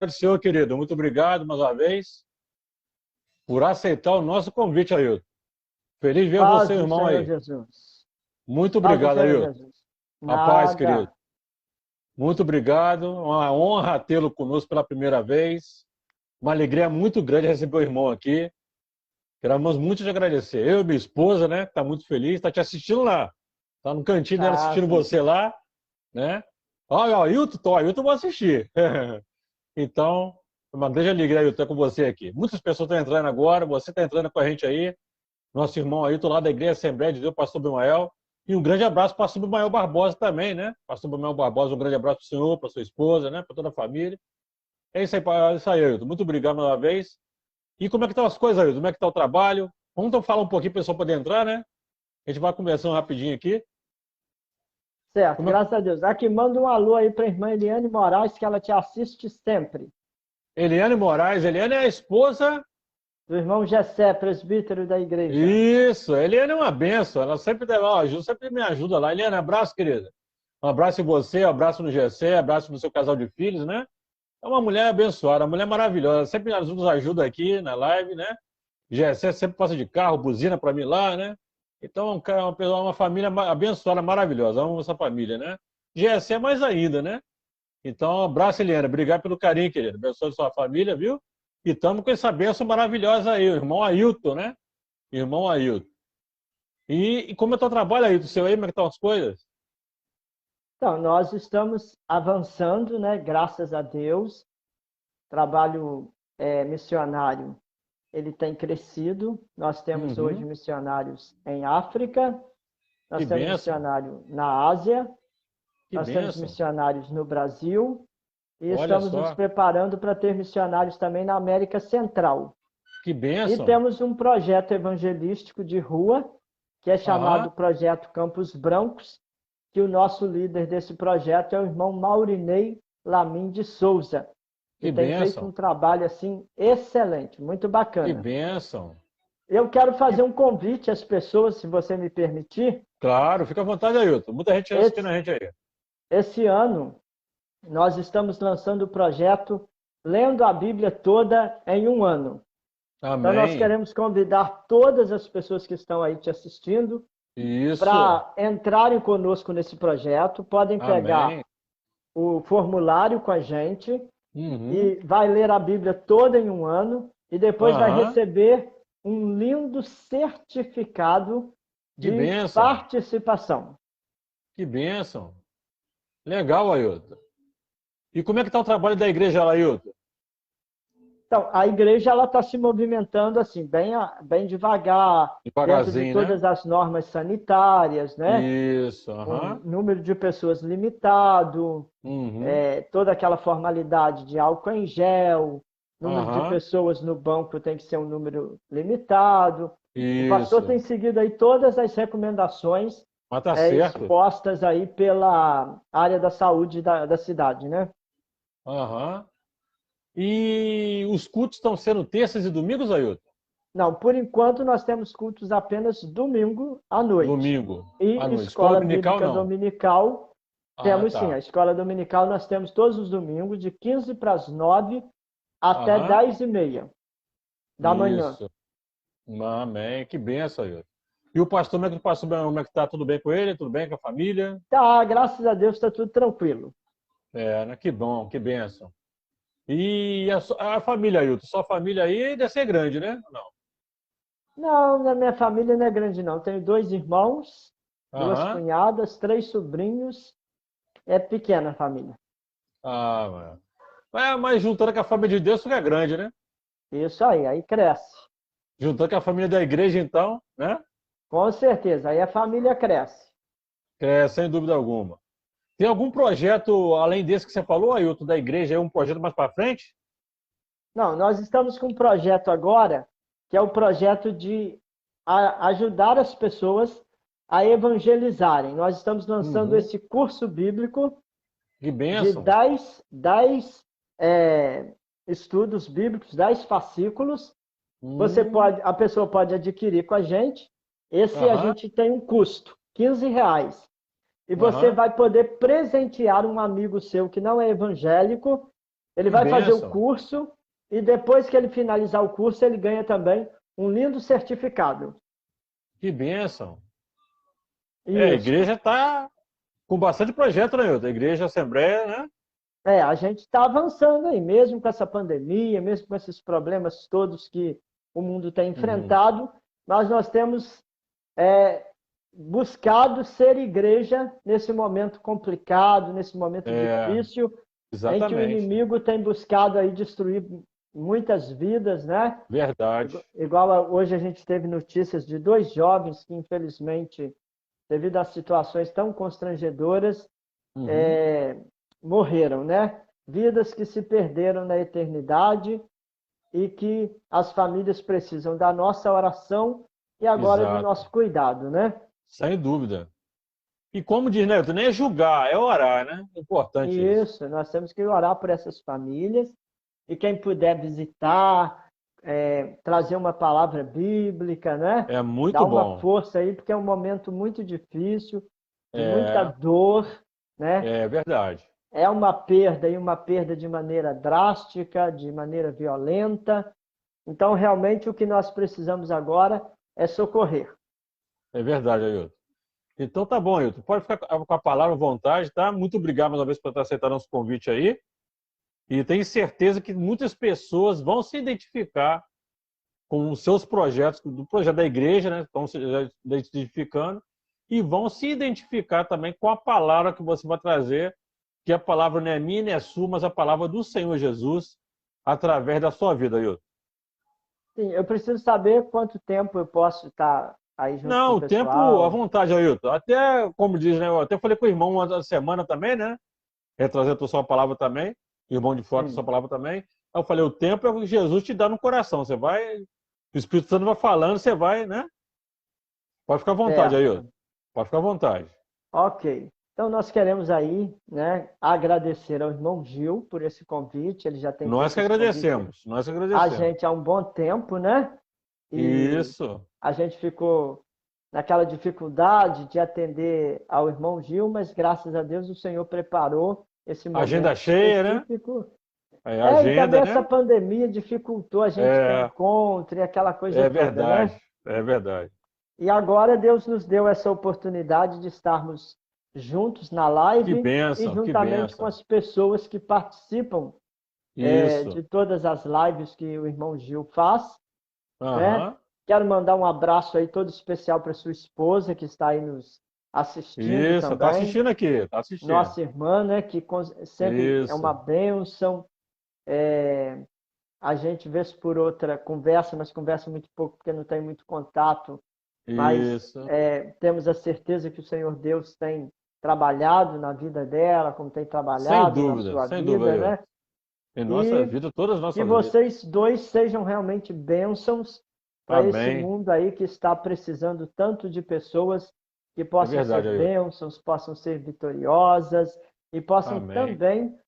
do Senhor, querido. Muito obrigado mais uma vez por aceitar o nosso convite, Ailton. Feliz de ver Paz você, do irmão, Senhor aí. Jesus. Muito Paz do obrigado, Senhor Ailton. Jesus. A paz, querido. Nada. Muito obrigado. Uma honra tê-lo conosco pela primeira vez. Uma alegria muito grande receber o irmão aqui. Queremos muito te agradecer. Eu e minha esposa, né? Está muito feliz. Está te assistindo lá. Está no cantinho dela Ah, assistindo sim. você lá, né? Olha, Ailton, eu vou assistir. Então, é uma grande alegria eu estar com você aqui. Muitas pessoas estão entrando agora, você está entrando com a gente aí. Nosso irmão Ailton lá da Igreja Assembleia de Deus, pastor Bimael. E um grande abraço para o pastor Bimael Barbosa também, né? Pastor Bimael Barbosa, um grande abraço para o senhor, para sua esposa, né? Para toda a família. É isso aí, Ailton. Muito obrigado mais uma vez. E como é que estão as coisas, Ailton? Como é que está o trabalho? Vamos então falar um pouquinho para o pessoal poder entrar, né? A gente vai conversando rapidinho aqui. Certo, Como é... graças a Deus. Aqui, manda um alô aí para a irmã Eliane Moraes, que ela te assiste sempre. Eliane Moraes. Eliane é a esposa. Do irmão Gessé, presbítero da igreja. Isso, a Eliane é uma benção. Ela sempre, sempre me ajuda lá. Eliane, abraço, querida. Um abraço em você, um abraço no GC, um abraço no seu casal de filhos, né? É uma mulher abençoada, uma mulher maravilhosa. Sempre nos ajuda aqui na live, né? GC sempre passa de carro, buzina para mim lá, né? Então, é uma família abençoada, maravilhosa. Amo essa família, né? GC é mais ainda, né? Então, um abraço, Eliane. Obrigado pelo carinho, querida. Abençoe sua família, viu? E estamos com essa benção maravilhosa aí, o irmão Ailton, né? Irmão Ailton. E como é o teu trabalho, Ailton? Seu aí, como é que estão as coisas? Então, nós estamos avançando, né? Graças a Deus. Trabalho missionário, ele tem crescido. Nós temos hoje Uhum. missionários em África, Que nós temos bênção, missionário na Ásia, que nós temos bênção. missionários no Brasil e Olha estamos nos só, preparando para ter missionários também na América Central. que E bênção. temos um projeto evangelístico de rua, que é Aham, chamado Projeto Campos Brancos, que o nosso líder desse projeto é o irmão Maurinei Lamin de Souza, que que tem feito um bênção, trabalho assim excelente, muito que bacana. bênção. Eu quero Que... fazer um convite às pessoas, se você me permitir. Claro, fica à vontade, Ailton. Muita gente assistindo Esse, a gente aí. esse ano, nós estamos lançando o projeto Lendo a Bíblia Toda em um Ano. Então, nós Amém. queremos convidar todas as pessoas que estão aí te assistindo Isso. para entrarem conosco nesse projeto. Podem pegar Amém. o formulário com a gente Uhum. e vai ler a Bíblia toda em um ano e depois vai Aham. receber um lindo certificado Que de bênção. participação. Que bênção. Legal, Ailton. E como é que está o trabalho da igreja lá, Ailton? Então, a igreja ela está se movimentando assim, bem devagar, dentro de Devagarzinho, né? todas as normas sanitárias, né? Isso, Um aham. número de pessoas limitado, Uhum. toda aquela formalidade de álcool em gel, número de Aham. pessoas no banco tem que ser um número limitado. O pastor tem Isso. seguido aí todas as recomendações Mas tá certo. expostas aí pela área da saúde da cidade, né? Aham. E os cultos estão sendo terças e domingos, Ailton? Não, por enquanto nós temos cultos apenas domingo à noite. Domingo. À E noite. Escola escola dominical, bíblica não. dominical, Ah, temos sim. A tá. escola dominical nós temos todos os domingos, de 15 para as 9 até Aham. 10h30 da manhã. Isso. Amém. Que benção, Ailton. E o pastor, como é que o pastor, como é que tá? Tudo bem com ele? Tudo bem com a família? Tá, graças a Deus está tudo tranquilo. É, né? Que bom, que benção. E a família, Ailton? Sua família aí deve ser grande, né? Não. Não, na minha família não é grande, não. Tenho 2 irmãos, 2 Aham. cunhadas, 3 sobrinhos. É pequena a família. Ah, mano. Mas juntando com a família de Deus, fica grande, né? Isso aí cresce. Juntando com a família da igreja, então, né? Com certeza, aí a família cresce. É, sem dúvida alguma. Tem algum projeto, além desse que você falou, Ailton, da igreja, aí, um projeto mais para frente? Não, nós estamos com um projeto agora, que é o projeto de ajudar as pessoas a evangelizarem. Nós estamos lançando Uhum. esse curso bíblico Que de bênção. 10 estudos bíblicos, 10 fascículos. Hum, A pessoa pode adquirir com a gente. Esse a aham, gente tem um custo, R$ 15. E você aham. vai poder presentear um amigo seu que não é evangélico Ele Que vai fazer o bênção. curso e depois que ele finalizar o curso, ele ganha também um lindo certificado. Que bênção. É, a Isso. igreja está com bastante projeto, né, Hilton? A igreja, a Assembleia, né? A gente está avançando aí, mesmo com essa pandemia, mesmo com esses problemas todos que o mundo tem Uhum. enfrentado, mas nós temos é, buscado ser igreja nesse momento complicado, nesse momento É, difícil, em que o exatamente. inimigo tem buscado aí destruir muitas vidas, né? Verdade. Igual hoje a gente teve notícias de 2 jovens que, infelizmente, devido a situações tão constrangedoras, Uhum. morreram, né? Vidas que se perderam na eternidade e que as famílias precisam da nossa oração e agora do Exato. nosso cuidado, né? Sem dúvida. E como diz, né, Hilton, nem é julgar, é orar, né? Importante isso. Isso, nós temos que orar por essas famílias e quem puder visitar, trazer uma palavra bíblica, né? É Dar muito uma bom. força aí, porque é um momento muito difícil, de muita É, dor, né? é verdade. É uma perda e uma perda de maneira drástica, de maneira violenta. Então, realmente, o que nós precisamos agora é socorrer. É verdade, Ailton. Então tá bom, Ailton. Pode ficar com a palavra à vontade, tá? Muito obrigado mais uma vez por estar aceitando nosso convite aí. E tenho certeza que muitas pessoas vão se identificar com os seus projetos, do projeto da igreja, né? Estão se identificando, e vão se identificar também com a palavra que você vai trazer, que a palavra não é minha nem é sua, mas a palavra do Senhor Jesus, através da sua vida, Ailton. Sim, eu preciso saber quanto tempo eu posso estar aí junto com Não, o o tempo à pessoal. vontade, Ailton. Até, como diz, né? Eu até falei com o irmão uma semana também, né? Retrazer a sua palavra também, irmão de foto, a sua Sim, palavra também. Aí eu falei, o tempo é o que Jesus te dá no coração. Você vai, o Espírito Santo vai falando, você vai, né? Pode ficar à vontade, Ailton. certo. Pode ficar à vontade. Ok. Então, nós queremos aí, né, agradecer ao irmão Gil por esse convite. Ele já tem Nós feito que esse convite agradecemos, nós que a agradecemos. gente há um bom tempo, né? E Isso. a gente ficou naquela dificuldade de atender ao irmão Gil, mas graças a Deus o Senhor preparou esse Agenda momento cheia, né? específico. É, E agenda, também essa né? pandemia dificultou a gente ter É, encontro e aquela coisa é toda, verdade, né? é verdade. E agora Deus nos deu essa oportunidade de estarmos juntos na Que live e bênção, que juntamente com bênção. as pessoas que participam Isso. de todas as lives que o irmão Gil faz, né? Aham. Quero mandar um abraço aí todo especial para sua esposa que está aí nos assistindo Isso, tá também, assistindo aqui, tá assistindo. nossa irmã, né? Que sempre é uma Isso, bênção. A gente, vez por outra, conversa, mas conversa muito pouco porque não tem muito contato. Mas isso. temos a certeza que o Senhor Deus tem trabalhado na vida dela, como tem trabalhado na sua Sem dúvida, vida, eu. né? Em nossa E vida, todas as que nossas vidas. vocês dois sejam realmente bênçãos para esse Amém. mundo aí que está precisando tanto de pessoas que É possam ser verdade, Ailton. bênçãos, possam ser vitoriosas e possam Amém. também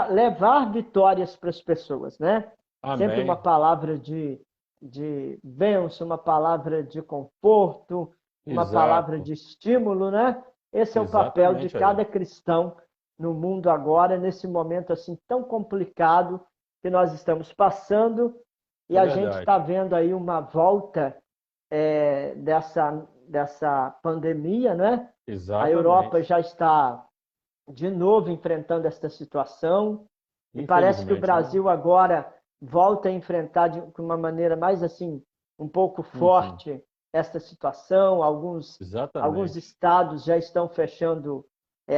levar vitórias para as pessoas, né? Sempre uma Amém. palavra de bênção, uma palavra de conforto, uma palavra Exato. de estímulo, né? Esse é o papel de Exatamente, Ailton. cada cristão no mundo agora, nesse momento assim tão complicado que nós estamos passando, e É a gente verdade. está vendo aí uma volta dessa pandemia, né? A Europa Exatamente. já está de novo enfrentando esta situação, e parece que o Infelizmente, né? Brasil agora volta a enfrentar de uma maneira mais assim, um pouco Uhum. forte esta situação. Alguns Exatamente. estados já estão fechando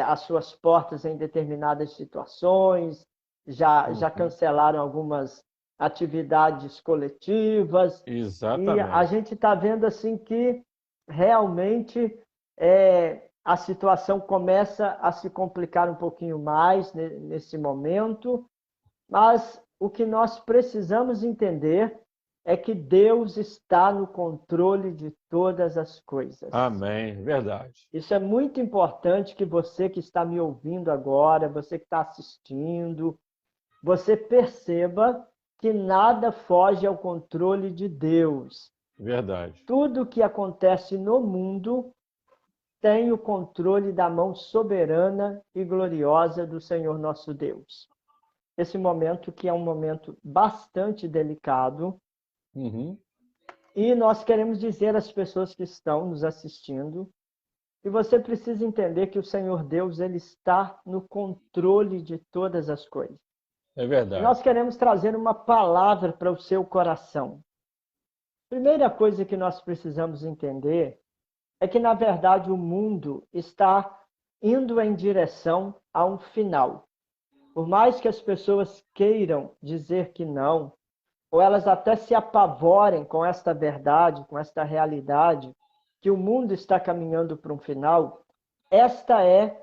as suas portas em determinadas situações, já Uhum. cancelaram algumas atividades coletivas, e a Exatamente. gente está vendo assim que realmente a situação começa a se complicar um pouquinho mais nesse momento, mas o que nós precisamos entender é que Deus está no controle de todas as coisas. Amém. Verdade. Isso é muito importante que você que está me ouvindo agora, você que está assistindo, você perceba que nada foge ao controle de Deus. Verdade. Tudo que acontece no mundo tem o controle da mão soberana e gloriosa do Senhor nosso Deus. esse momento que é um momento bastante delicado. Uhum. E nós queremos dizer às pessoas que estão nos assistindo que você precisa entender que o Senhor Deus, ele está no controle de todas as coisas. É E nós verdade. queremos trazer uma palavra para o seu coração. Primeira coisa que nós precisamos entender é que, na verdade, o mundo está indo em direção a um final. Por mais que as pessoas queiram dizer que não, ou elas até se apavorem com esta verdade, com esta realidade, que o mundo está caminhando para um final, esta é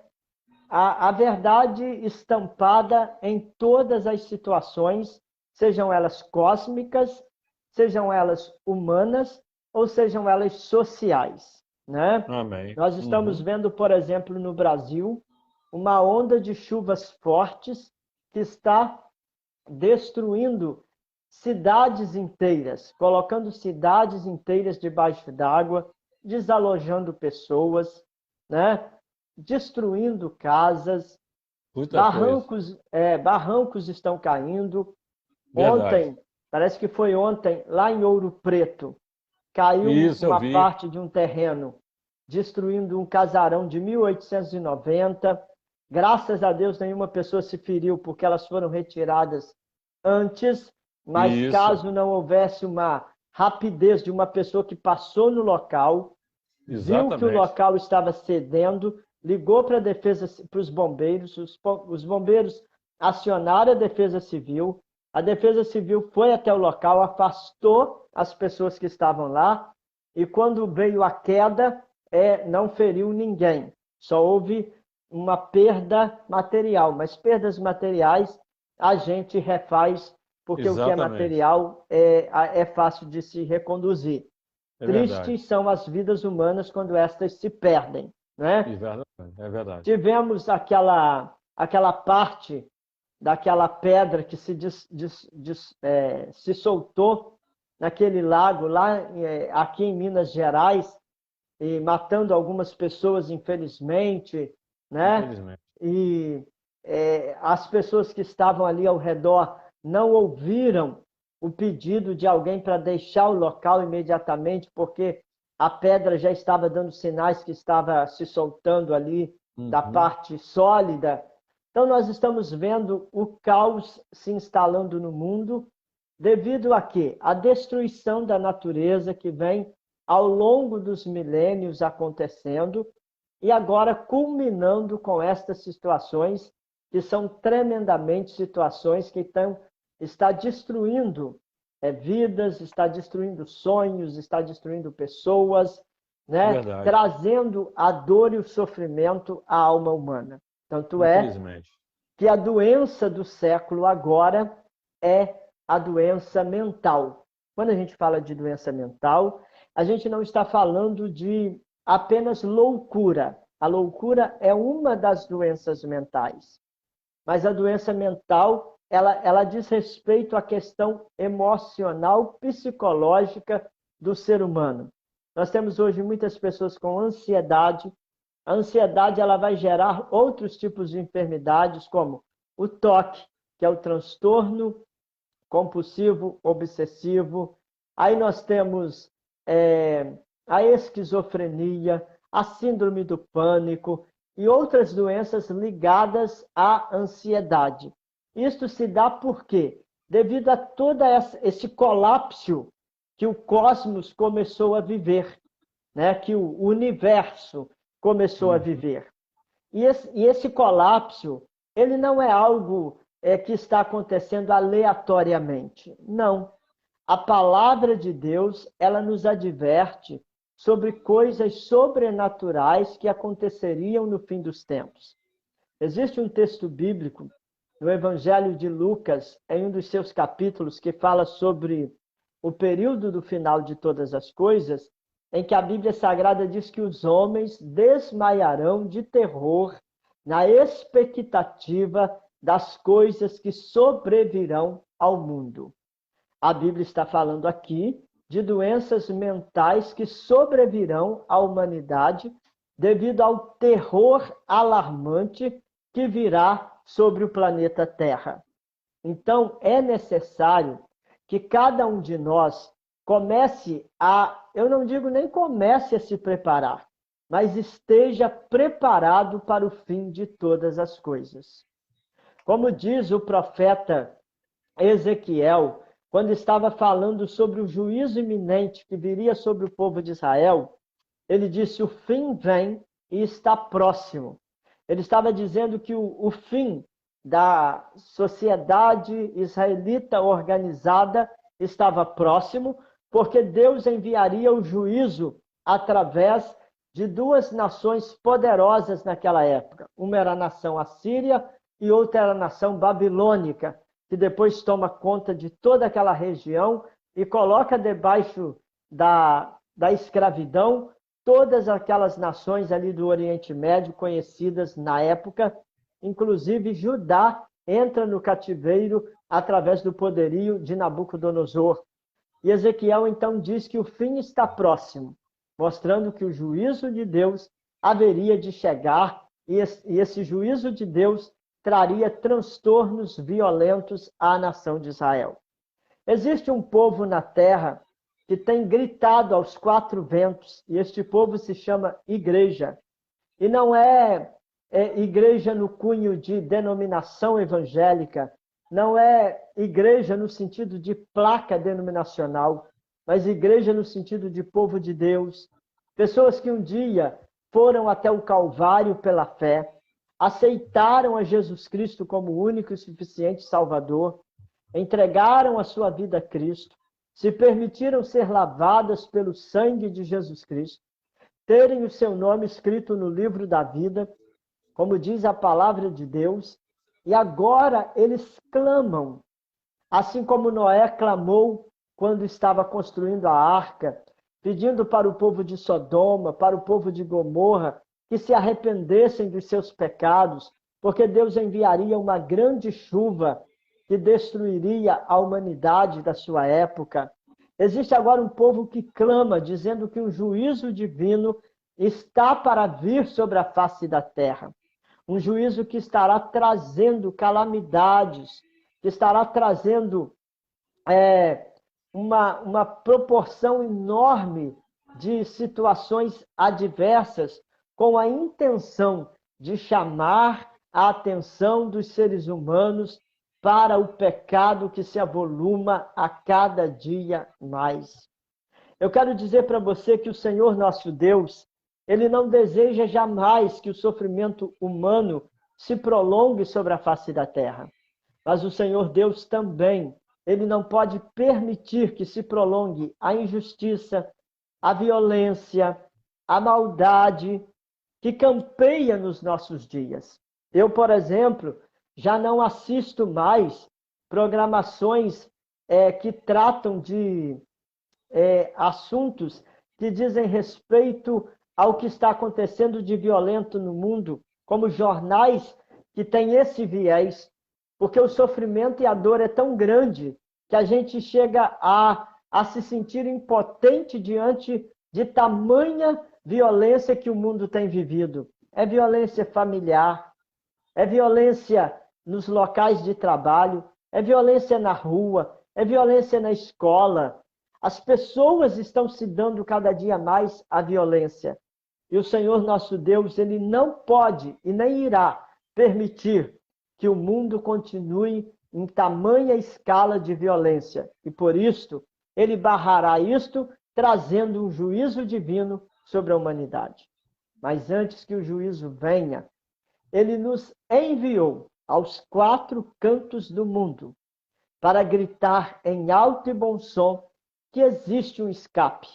a verdade estampada em todas as situações, sejam elas cósmicas, sejam elas humanas ou sejam elas sociais, né? Amém. Nós estamos Uhum. vendo, por exemplo, no Brasil, uma onda de chuvas fortes que está destruindo cidades inteiras, colocando cidades inteiras debaixo d'água, desalojando pessoas, né? Destruindo casas, Muita coisa. barrancos estão caindo. Verdade. Ontem, parece que foi ontem, lá em Ouro Preto, caiu Isso eu uma vi. parte de um terreno, destruindo um casarão de 1890. Graças a Deus, nenhuma pessoa se feriu, porque elas foram retiradas antes, mas Isso. caso não houvesse uma rapidez de uma pessoa que passou no local, viu que o Exatamente. local estava cedendo, ligou para a defesa, para os bombeiros, os bombeiros acionaram a defesa civil foi até o local, afastou as pessoas que estavam lá, e quando veio a queda, não feriu ninguém, só houve uma perda material, mas perdas materiais a gente refaz, porque o que é Exatamente. material é fácil de se reconduzir. É verdade. Tristes são as vidas humanas quando estas se perdem, É né? verdade. É verdade. Tivemos aquela parte daquela pedra que se soltou naquele lago lá aqui em Minas Gerais e matando algumas pessoas, infelizmente, né? Infelizmente. E as pessoas que estavam ali ao redor não ouviram o pedido de alguém para deixar o local imediatamente, porque a pedra já estava dando sinais que estava se soltando ali da Uhum. parte sólida. Então, nós estamos vendo o caos se instalando no mundo, devido a quê? A destruição da natureza que vem ao longo dos milênios acontecendo e agora culminando com estas situações que são tremendamente situações que está destruindo vidas, está destruindo sonhos, está destruindo pessoas, né? Verdade. Trazendo a dor e o sofrimento à alma humana. Tanto é Infelizmente. que a doença do século agora é a doença mental. Quando a gente fala de doença mental, a gente não está falando de apenas loucura. A loucura é uma das doenças mentais. Mas a doença mental, ela diz respeito à questão emocional, psicológica do ser humano. Nós temos hoje muitas pessoas com ansiedade. A ansiedade ela vai gerar outros tipos de enfermidades, como o TOC, que é o transtorno compulsivo obsessivo. Aí nós temos a esquizofrenia, a síndrome do pânico e outras doenças ligadas à ansiedade. Isso se dá por quê? Devido a todo esse colapso que o cosmos começou a viver, né? Que o universo começou a Uhum. viver. E esse colapso, ele não é algo que está acontecendo aleatoriamente. Não. A palavra de Deus, ela nos adverte sobre coisas sobrenaturais que aconteceriam no fim dos tempos. Existe um texto bíblico no Evangelho de Lucas, em um dos seus capítulos, que fala sobre o período do final de todas as coisas, em que a Bíblia Sagrada diz que os homens desmaiarão de terror na expectativa das coisas que sobrevirão ao mundo. A Bíblia está falando aqui de doenças mentais que sobrevirão à humanidade devido ao terror alarmante que virá sobre o planeta Terra. Então, é necessário que cada um de nós comece eu não digo nem comece a se preparar, mas esteja preparado para o fim de todas as coisas. Como diz o profeta Ezequiel, quando estava falando sobre o juízo iminente que viria sobre o povo de Israel, ele disse: o fim vem e está próximo. Ele estava dizendo que o fim da sociedade israelita organizada estava próximo, porque Deus enviaria o juízo através de duas nações poderosas naquela época. Uma era a nação assíria e outra era a nação babilônica, que depois toma conta de toda aquela região e coloca debaixo da escravidão todas aquelas nações ali do Oriente Médio conhecidas na época, inclusive Judá entra no cativeiro através do poderio de Nabucodonosor. E Ezequiel então diz que o fim está próximo, mostrando que o juízo de Deus haveria de chegar e esse juízo de Deus traria transtornos violentos à nação de Israel. Existe um povo na terra que tem gritado aos quatro ventos, e este povo se chama igreja. E não é igreja no cunho de denominação evangélica, não é igreja no sentido de placa denominacional, mas igreja no sentido de povo de Deus, pessoas que um dia foram até o Calvário pela fé, aceitaram a Jesus Cristo como único e suficiente Salvador, entregaram a sua vida a Cristo, se permitiram ser lavadas pelo sangue de Jesus Cristo, terem o seu nome escrito no livro da vida, como diz a palavra de Deus, e agora eles clamam, assim como Noé clamou quando estava construindo a arca, pedindo para o povo de Sodoma, para o povo de Gomorra, que se arrependessem dos seus pecados, porque Deus enviaria uma grande chuva que destruiria a humanidade da sua época. Existe agora um povo que clama, dizendo que um juízo divino está para vir sobre a face da terra. Um juízo que estará trazendo calamidades, que estará trazendo uma proporção enorme de situações adversas, com a intenção de chamar a atenção dos seres humanos para o pecado que se avoluma a cada dia mais. Eu quero dizer para você que o Senhor nosso Deus, Ele não deseja jamais que o sofrimento humano se prolongue sobre a face da terra. Mas o Senhor Deus também, Ele não pode permitir que se prolongue a injustiça, a violência, a maldade que campeia nos nossos dias. Eu, por exemplo, já não assisto mais programações que tratam de assuntos que dizem respeito ao que está acontecendo de violento no mundo, como jornais que têm esse viés, porque o sofrimento e a dor é tão grande que a gente chega a se sentir impotente diante de tamanha violência que o mundo tem vivido. É violência familiar, é violência nos locais de trabalho, é violência na rua, é violência na escola. As pessoas estão se dando cada dia mais à violência. E o Senhor nosso Deus, Ele não pode e nem irá permitir que o mundo continue em tamanha escala de violência. E por isto, Ele barrará isto, trazendo um juízo divino sobre a humanidade. Mas antes que o juízo venha, Ele nos enviou aos quatro cantos do mundo para gritar em alto e bom som que existe um escape,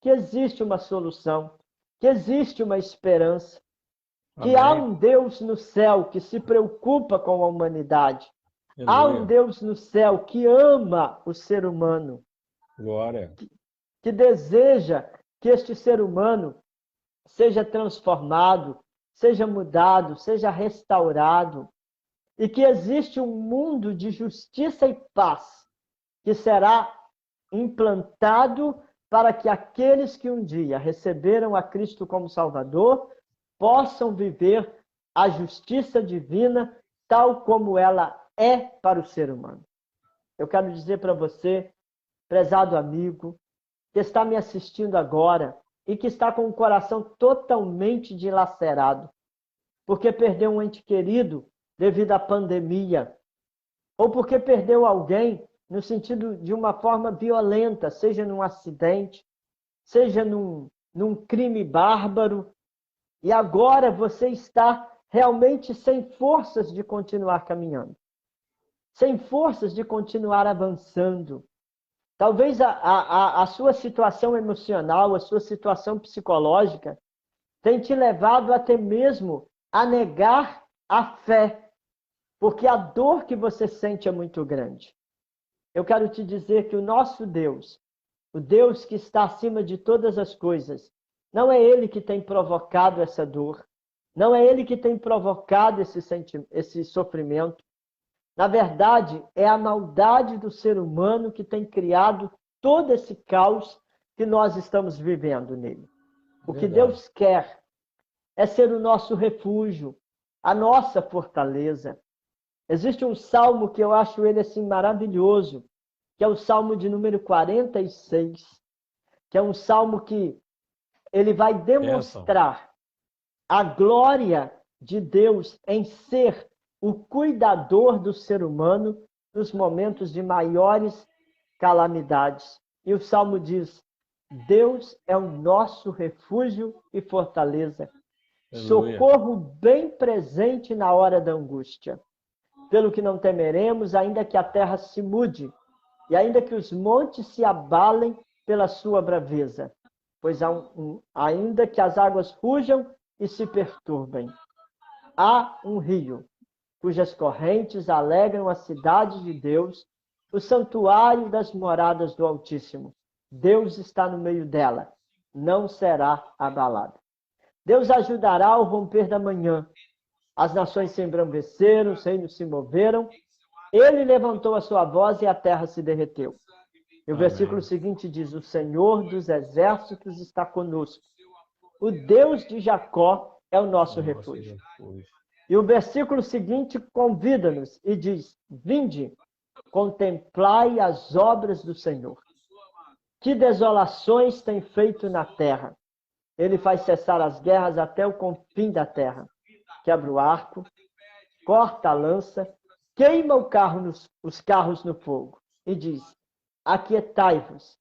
que existe uma solução, que existe uma esperança, que há um Deus no céu que se preocupa com a humanidade. Há um Deus no céu que ama o ser humano. Glória. Que deseja que este ser humano seja transformado, seja mudado, seja restaurado. E que existe um mundo de justiça e paz que será implantado para que aqueles que um dia receberam a Cristo como Salvador possam viver a justiça divina tal como ela é para o ser humano. Eu quero dizer para você, prezado amigo, que está me assistindo agora e que está com o coração totalmente dilacerado, porque perdeu um ente querido devido à pandemia, ou porque perdeu alguém no sentido de uma forma violenta, seja num acidente, seja num crime bárbaro, e agora você está realmente sem forças de continuar caminhando, sem forças de continuar avançando. Talvez a sua situação emocional, a sua situação psicológica, tenha te levado até mesmo a negar a fé, porque a dor que você sente é muito grande. Eu quero te dizer que o nosso Deus, o Deus que está acima de todas as coisas, não é Ele que tem provocado essa dor, não é Ele que tem provocado esse sofrimento. Na verdade, é a maldade do ser humano que tem criado todo esse caos que nós estamos vivendo nele. O que Deus quer é ser o nosso refúgio, a nossa fortaleza. Existe um salmo que eu acho ele assim maravilhoso, que é o salmo de número 46, que é um salmo que ele vai demonstrar a glória de Deus em ser o cuidador do ser humano nos momentos de maiores calamidades. E o salmo diz: Deus é o nosso refúgio e fortaleza, socorro bem presente na hora da angústia. Pelo que não temeremos, ainda que a terra se mude, e ainda que os montes se abalem pela sua braveza, pois ainda que as águas rujam e se perturbem. Há um rio, cujas correntes alegram a cidade de Deus, o santuário das moradas do Altíssimo. Deus está no meio dela, não será abalada. Deus ajudará ao romper da manhã. As nações se embranqueceram, os reinos se moveram. Ele levantou a sua voz e a terra se derreteu. E o versículo seguinte diz: o Senhor dos exércitos está conosco. O Deus de Jacó é o nosso refúgio. E o versículo seguinte convida-nos e diz: vinde, contemplai as obras do Senhor. Que desolações tem feito na terra. Ele faz cessar as guerras até o confim da terra. Quebra o arco, corta a lança, queima os carros no fogo. E diz: aquietai-vos,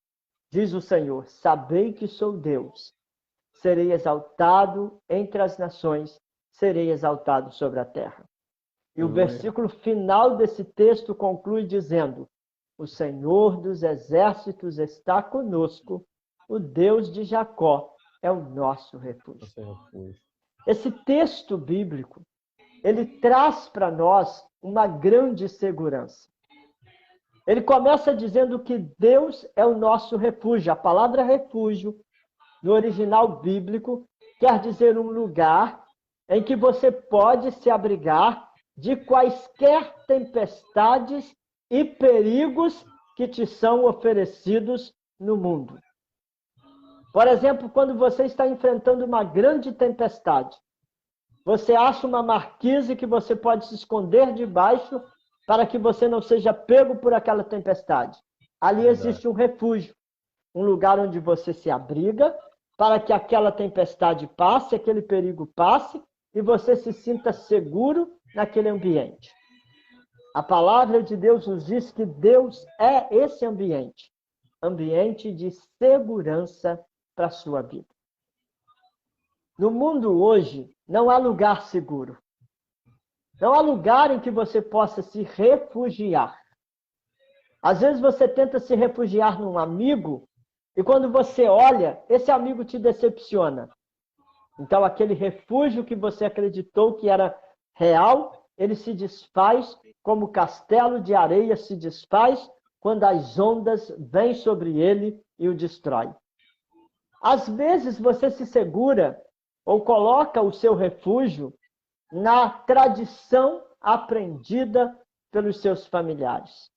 diz o Senhor, sabei que sou Deus. Serei exaltado entre as nações, serei exaltado sobre a terra. E o versículo final desse texto conclui dizendo: o Senhor dos exércitos está conosco, o Deus de Jacó é o nosso refúgio. Esse texto bíblico, ele traz para nós uma grande segurança. Ele começa dizendo que Deus é o nosso refúgio. A palavra refúgio, no original bíblico, quer dizer um lugar em que você pode se abrigar de quaisquer tempestades e perigos que te são oferecidos no mundo. Por exemplo, quando você está enfrentando uma grande tempestade, você acha uma marquise que você pode se esconder debaixo para que você não seja pego por aquela tempestade. Ali existe um refúgio, um lugar onde você se abriga para que aquela tempestade passe, aquele perigo passe e você se sinta seguro naquele ambiente. A palavra de Deus nos diz que Deus é esse ambiente, ambiente de segurança para a sua vida. No mundo hoje, não há lugar seguro. Não há lugar em que você possa se refugiar. Às vezes você tenta se refugiar num amigo e quando você olha, esse amigo te decepciona. Então aquele refúgio que você acreditou que era real, ele se desfaz como o castelo de areia se desfaz quando as ondas vêm sobre ele e o destrói. Às vezes você se segura ou coloca o seu refúgio na tradição aprendida pelos seus familiares.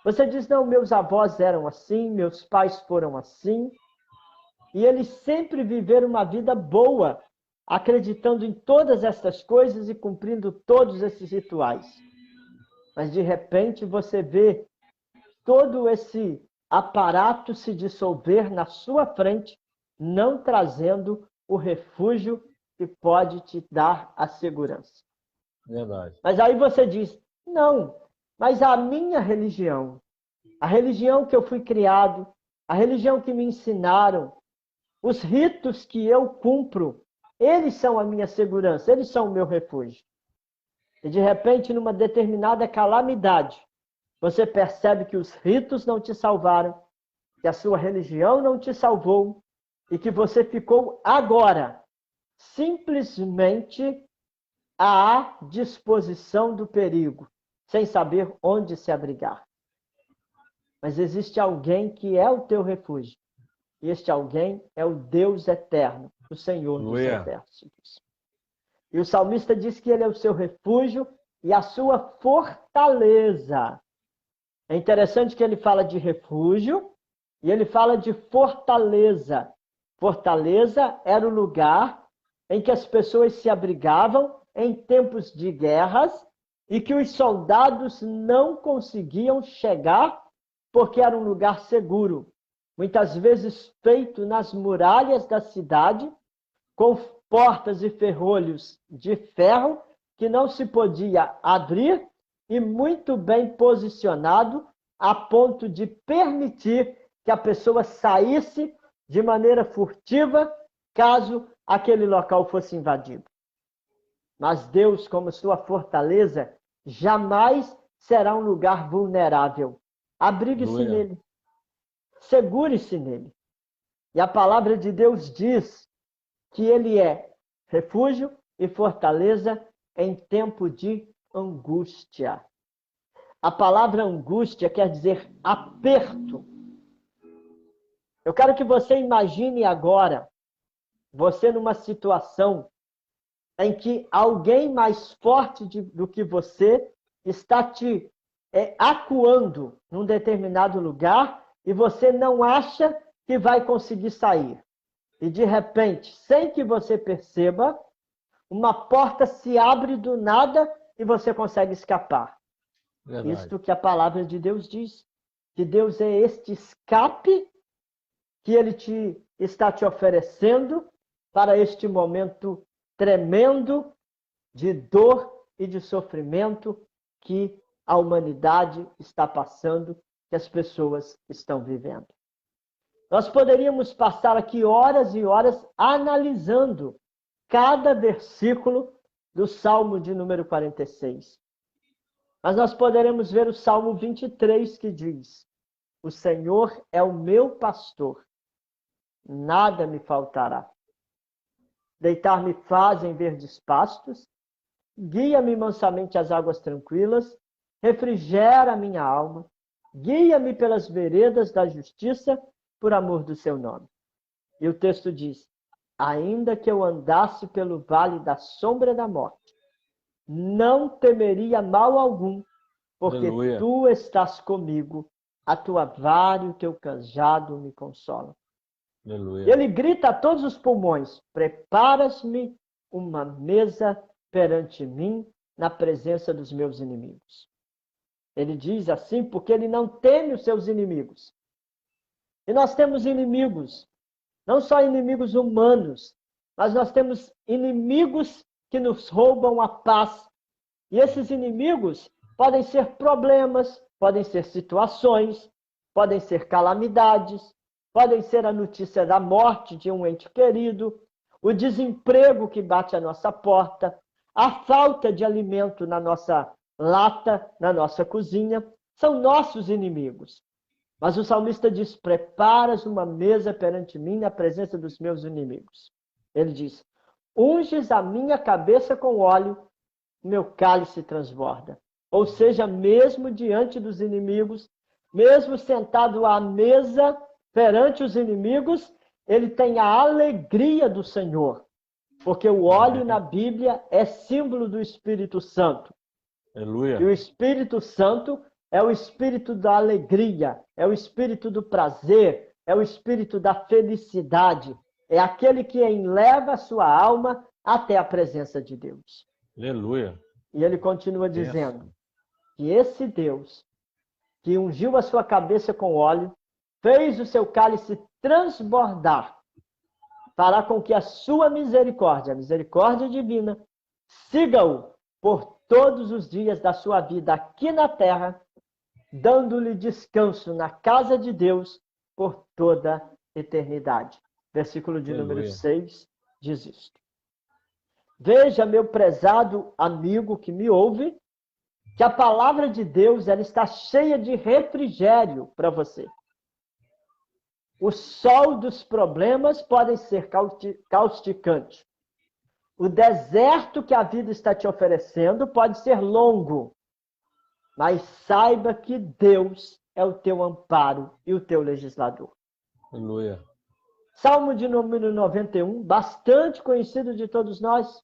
Você diz: não, meus avós eram assim, meus pais foram assim, e eles sempre viveram uma vida boa, acreditando em todas essas coisas e cumprindo todos esses rituais. Mas de repente você vê todo esse aparato se dissolver na sua frente, não trazendo o refúgio que pode te dar a segurança. Verdade. Mas aí você diz, não, mas a minha religião, a religião que eu fui criado, a religião que me ensinaram, os ritos que eu cumpro, eles são a minha segurança, eles são o meu refúgio. E de repente, numa determinada calamidade, você percebe que os ritos não te salvaram, que a sua religião não te salvou e que você ficou agora simplesmente à disposição do perigo, sem saber onde se abrigar. Mas existe alguém que é o teu refúgio. E este alguém é o Deus eterno, o Senhor dos exércitos. E o salmista diz que ele é o seu refúgio e a sua fortaleza. É interessante que ele fala de refúgio e ele fala de fortaleza. Fortaleza era o lugar em que as pessoas se abrigavam em tempos de guerras e que os soldados não conseguiam chegar porque era um lugar seguro. Muitas vezes feito nas muralhas da cidade, com portas e ferrolhos de ferro que não se podia abrir e muito bem posicionado a ponto de permitir que a pessoa saísse de maneira furtiva caso aquele local fosse invadido. Mas Deus, como sua fortaleza, jamais será um lugar vulnerável. Abrigue-se nele. Segure-se nele. E a palavra de Deus diz que ele é refúgio e fortaleza em tempo de angústia. A palavra angústia quer dizer aperto. Eu quero que você imagine agora, você numa situação em que alguém mais forte do que você está te acuando num determinado lugar e você não acha que vai conseguir sair. E de repente, sem que você perceba, uma porta se abre do nada e você consegue escapar. Verdade. Isto que a palavra de Deus diz. Que Deus é este escape que Ele está te oferecendo para este momento tremendo de dor e de sofrimento que a humanidade está passando, que as pessoas estão vivendo. Nós poderíamos passar aqui horas e horas analisando cada versículo do Salmo de número 46. Mas nós poderemos ver o Salmo 23 que diz: o Senhor é o meu pastor, nada me faltará. Deitar-me faz em verdes pastos, guia-me mansamente às águas tranquilas, refrigera a minha alma, guia-me pelas veredas da justiça, por amor do seu nome. E o texto diz: ainda que eu andasse pelo vale da sombra da morte, não temeria mal algum, porque Aleluia. Tu estás comigo, a tua vara e o teu cajado me consolam. Aleluia. Ele grita a todos os pulmões: preparas-me uma mesa perante mim, na presença dos meus inimigos. Ele diz assim porque ele não teme os seus inimigos. E nós temos inimigos, não só inimigos humanos, mas nós temos inimigos que nos roubam a paz. E esses inimigos podem ser problemas, podem ser situações, podem ser calamidades, podem ser a notícia da morte de um ente querido, o desemprego que bate à nossa porta, a falta de alimento na nossa lata, na nossa cozinha, são nossos inimigos. Mas o salmista diz: preparas uma mesa perante mim na presença dos meus inimigos. Ele diz: unges a minha cabeça com óleo, meu cálice transborda. Ou seja, mesmo diante dos inimigos, mesmo sentado à mesa perante os inimigos, ele tem a alegria do Senhor. Porque o óleo na Bíblia é símbolo do Espírito Santo. Aleluia. E o Espírito Santo é o espírito da alegria, é o espírito do prazer, é o espírito da felicidade. É aquele que eleva a sua alma até a presença de Deus. Aleluia. E ele continua dizendo: que esse Deus, que ungiu a sua cabeça com óleo, fez o seu cálice transbordar, fará com que a sua misericórdia, a misericórdia divina, siga-o por todos os dias da sua vida aqui na terra, dando-lhe descanso na casa de Deus por toda a eternidade. Versículo de número 6 diz isto. Veja, meu prezado amigo que me ouve, que a palavra de Deus ela está cheia de refrigério para você. O sol dos problemas pode ser causticante. O deserto que a vida está te oferecendo pode ser longo. Mas saiba que Deus é o teu amparo e o teu legislador. Aleluia. Salmo de número 91, bastante conhecido de todos nós.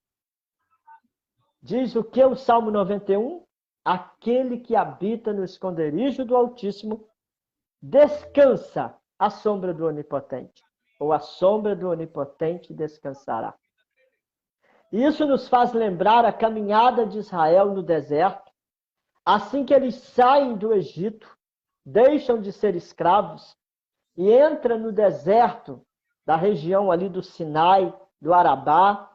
Diz o que o Salmo 91? Aquele que habita no esconderijo do Altíssimo descansa à sombra do Onipotente, ou à sombra do Onipotente descansará. Isso nos faz lembrar a caminhada de Israel no deserto, assim que eles saem do Egito, deixam de ser escravos e entram no deserto da região ali do Sinai, do Arabá,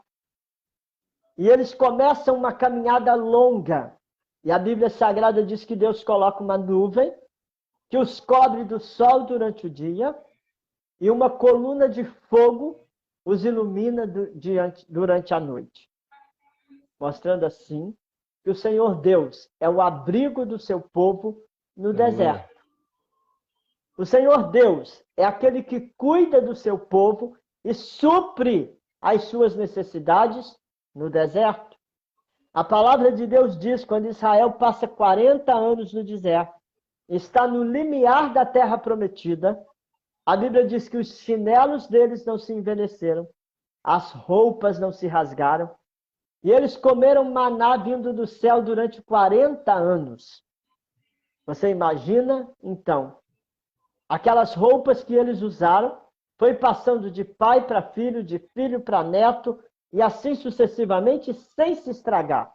e eles começam uma caminhada longa. E a Bíblia Sagrada diz que Deus coloca uma nuvem que os cobre do sol durante o dia e uma coluna de fogo os ilumina durante a noite. Mostrando assim que o Senhor Deus é o abrigo do seu povo no deserto. O Senhor Deus é aquele que cuida do seu povo e supre as suas necessidades no deserto. A palavra de Deus diz, quando Israel passa 40 anos no deserto, está no limiar da terra prometida, a Bíblia diz que os chinelos deles não se envelheceram, as roupas não se rasgaram, e eles comeram maná vindo do céu durante 40 anos. Você imagina, então, aquelas roupas que eles usaram, foi passando de pai para filho, de filho para neto, e assim sucessivamente, sem se estragar.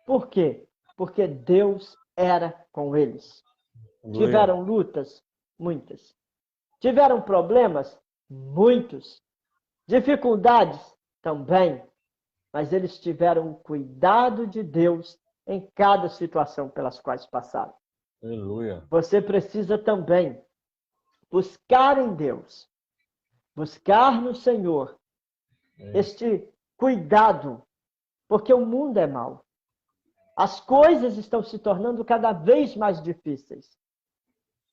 Por quê? Porque Deus era com eles. Tiveram lutas? Muitas. Tiveram problemas? Muitos. Dificuldades? Também. Mas eles tiveram o cuidado de Deus em cada situação pelas quais passaram. Aleluia. Você precisa também buscar em Deus, buscar no Senhor este cuidado, porque o mundo é mau. As coisas estão se tornando cada vez mais difíceis.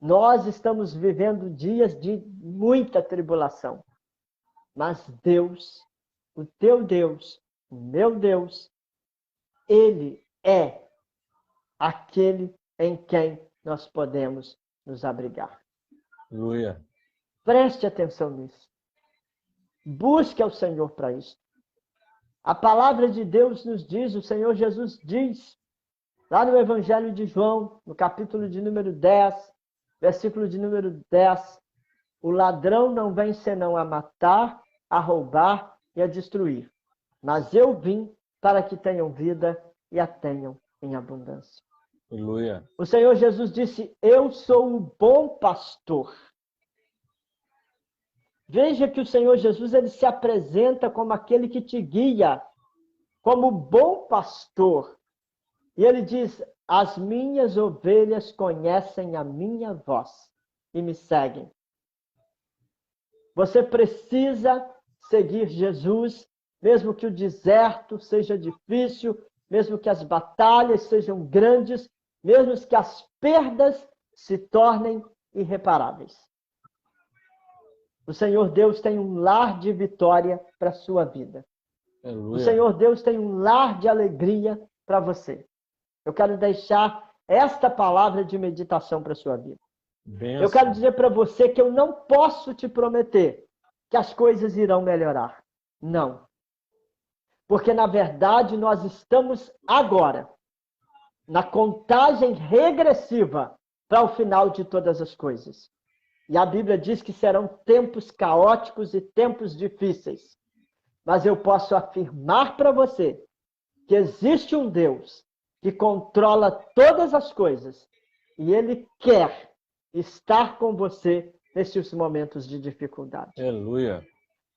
Nós estamos vivendo dias de muita tribulação. Mas Deus, o teu Deus, o meu Deus, Ele é aquele em quem nós podemos nos abrigar. Aleluia. Preste atenção nisso. Busque ao Senhor para isso. A palavra de Deus nos diz, o Senhor Jesus diz, lá no Evangelho de João, no capítulo de número 10, versículo de número 10, o ladrão não vem senão a matar, a roubar e a destruir. Mas eu vim para que tenham vida e a tenham em abundância. Aleluia. O Senhor Jesus disse, eu sou o bom pastor. Veja que o Senhor Jesus ele se apresenta como aquele que te guia, como bom pastor. E ele diz, as minhas ovelhas conhecem a minha voz e me seguem. Você precisa seguir Jesus, mesmo que o deserto seja difícil, mesmo que as batalhas sejam grandes, mesmo que as perdas se tornem irreparáveis. O Senhor Deus tem um lar de vitória para a sua vida. Aleluia. O Senhor Deus tem um lar de alegria para você. Eu quero deixar esta palavra de meditação para a sua vida. Eu quero dizer para você que eu não posso te prometer que as coisas irão melhorar. Não. Porque, na verdade, nós estamos agora na contagem regressiva para o final de todas as coisas. E a Bíblia diz que serão tempos caóticos e tempos difíceis. Mas eu posso afirmar para você que existe um Deus que controla todas as coisas. E Ele quer estar com você nesses momentos de dificuldade. Aleluia.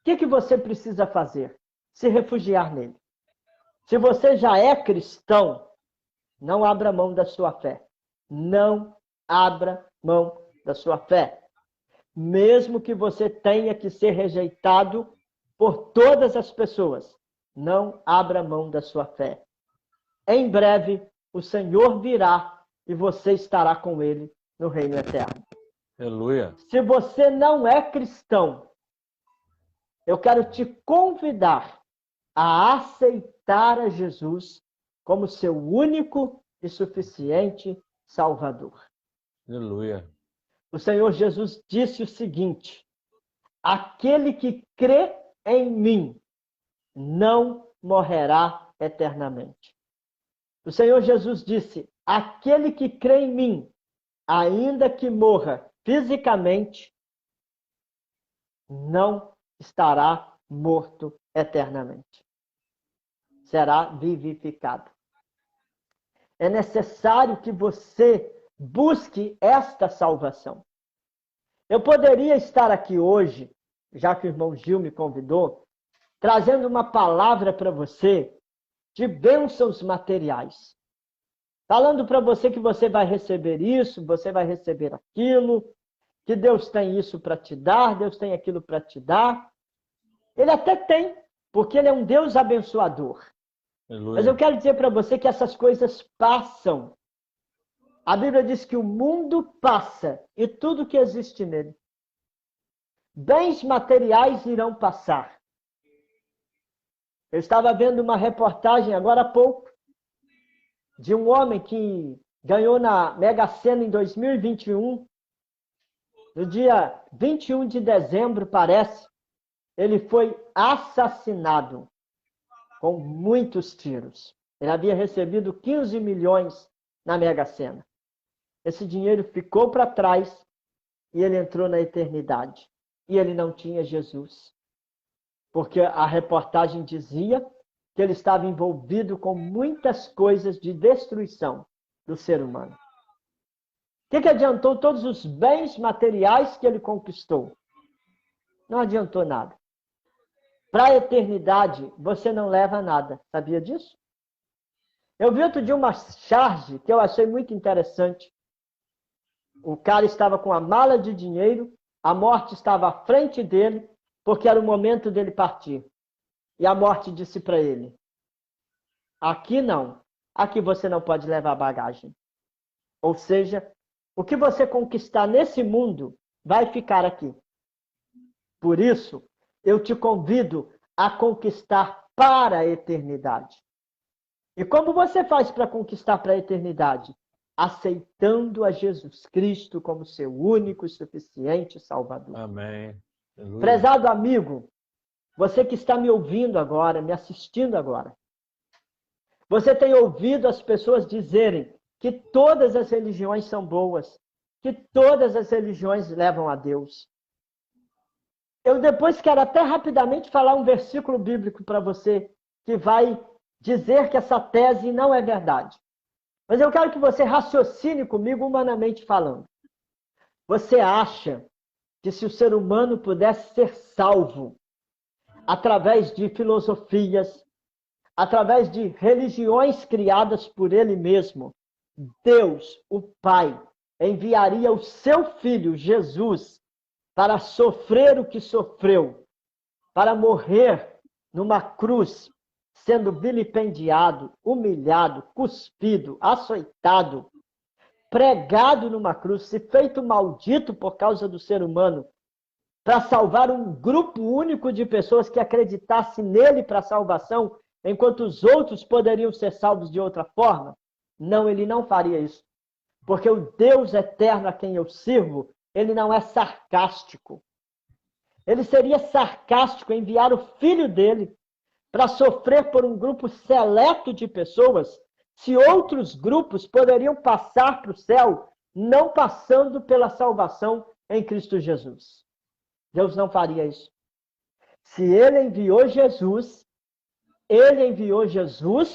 O que você precisa fazer? Se refugiar nele. Se você já é cristão, não abra mão da sua fé. Não abra mão da sua fé. Mesmo que você tenha que ser rejeitado por todas as pessoas, não abra mão da sua fé. Em breve, o Senhor virá e você estará com Ele no reino eterno. Aleluia. Se você não é cristão, eu quero te convidar a aceitar a Jesus como seu único e suficiente Salvador. Aleluia. O Senhor Jesus disse o seguinte: aquele que crê em mim não morrerá eternamente. O Senhor Jesus disse: aquele que crê em mim, ainda que morra fisicamente, não estará morto eternamente. Será vivificado. É necessário que você busque esta salvação. Eu poderia estar aqui hoje, já que o irmão Gil me convidou, trazendo uma palavra para você de bênçãos materiais. Falando para você que você vai receber isso, você vai receber aquilo, que Deus tem isso para te dar, Deus tem aquilo para te dar. Ele até tem, porque Ele é um Deus abençoador. Aleluia. Mas eu quero dizer para você que essas coisas passam. A Bíblia diz que o mundo passa e tudo que existe nele. Bens materiais irão passar. Eu estava vendo uma reportagem agora há pouco de um homem que ganhou na Mega Sena em 2021. No dia 21 de dezembro, parece, ele foi assassinado com muitos tiros. Ele havia recebido 15 milhões na Mega Sena. Esse dinheiro ficou para trás e ele entrou na eternidade. E ele não tinha Jesus. Porque a reportagem dizia que ele estava envolvido com muitas coisas de destruição do ser humano. O que adiantou todos os bens materiais que ele conquistou? Não adiantou nada. Para a eternidade, você não leva nada. Sabia disso? Eu vi outro dia uma charge que eu achei muito interessante. O cara estava com a mala de dinheiro, a morte estava à frente dele, porque era o momento dele partir. E a morte disse para ele: aqui não, aqui você não pode levar bagagem. Ou seja, o que você conquistar nesse mundo vai ficar aqui. Por isso, eu te convido a conquistar para a eternidade. E como você faz para conquistar para a eternidade? Aceitando a Jesus Cristo como seu único e suficiente Salvador. Amém. Aleluia. Prezado amigo, você que está me ouvindo agora, me assistindo agora, você tem ouvido as pessoas dizerem que todas as religiões são boas, que todas as religiões levam a Deus. Eu depois quero até rapidamente falar um versículo bíblico para você que vai dizer que essa tese não é verdade. Mas eu quero que você raciocine comigo humanamente falando. Você acha que se o ser humano pudesse ser salvo através de filosofias, através de religiões criadas por ele mesmo, Deus, o Pai, enviaria o seu Filho, Jesus, para sofrer o que sofreu, para morrer numa cruz, sendo vilipendiado, humilhado, cuspido, açoitado, pregado numa cruz, se feito maldito por causa do ser humano, para salvar um grupo único de pessoas que acreditasse nele para a salvação, enquanto os outros poderiam ser salvos de outra forma? Não, ele não faria isso. Porque o Deus eterno a quem eu sirvo, ele não é sarcástico. Ele seria sarcástico em enviar o Filho dele para sofrer por um grupo seleto de pessoas, se outros grupos poderiam passar para o céu, não passando pela salvação em Cristo Jesus. Deus não faria isso. Se ele enviou Jesus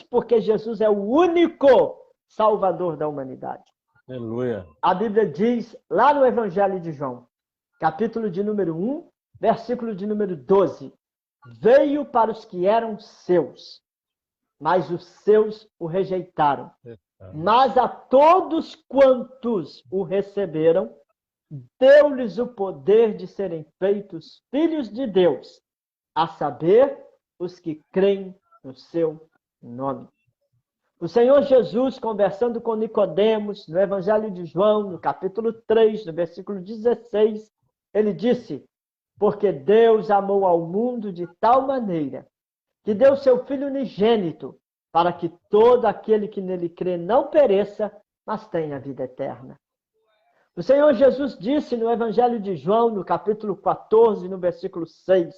porque Jesus é o único Salvador da humanidade. Aleluia. A Bíblia diz, lá no Evangelho de João, capítulo de número 1, versículo de número 12, veio para os que eram seus, mas os seus o rejeitaram. Mas a todos quantos o receberam, deu-lhes o poder de serem feitos filhos de Deus, a saber, os que creem no seu nome. O Senhor Jesus, conversando com Nicodemos, no Evangelho de João, no capítulo 3, no versículo 16, ele disse, porque Deus amou ao mundo de tal maneira, que deu seu Filho unigênito, para que todo aquele que nele crê não pereça, mas tenha vida eterna. O Senhor Jesus disse no Evangelho de João, no capítulo 14, no versículo 6,